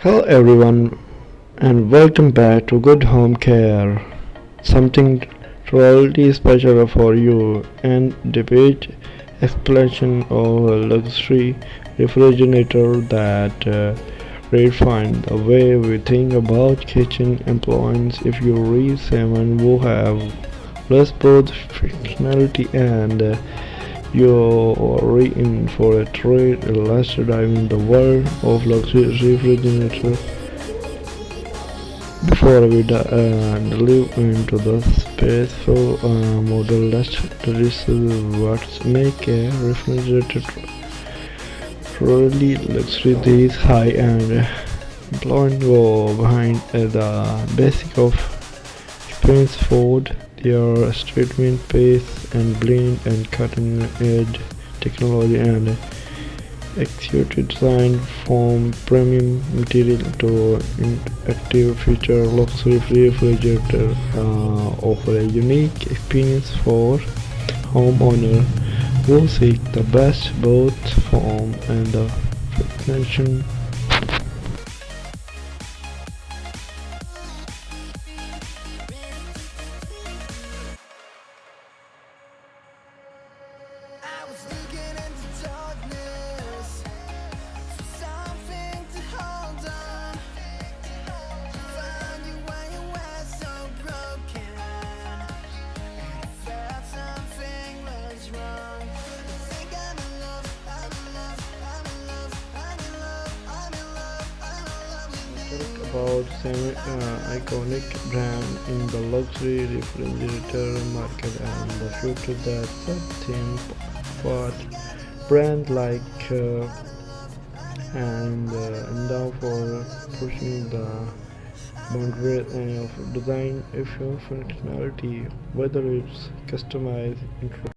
Hello everyone and welcome back to Good Home Care. Something truly special for you and debate explanation of a luxury refrigerator that redefine the way we think about kitchen appliances. If you read someone who have less both functionality and you're in for a treat. Let's dive in the world of luxury refrigerator. Before we delve into the spaceful model, let's discuss what make a refrigerator truly luxury. These high-end employment go behind the basic of experience food, their treatment pace and blend and cutting edge technology and executive design from premium material to interactive feature. Luxury refrigerator offer a unique experience for homeowner who seek the best both form and the function. I was looking into darkness for something to hold on. Found you when you were so broken, and I felt something was wrong. I think I'm in love, I'm in love, I'm in love, I'm in love, I'm in love, I'm in love with you. Talk about seven iconic brand in the luxury refrigerator market and the future. That's a theme part brand like and now for pushing the boundaries of design if your functionality, whether it's customized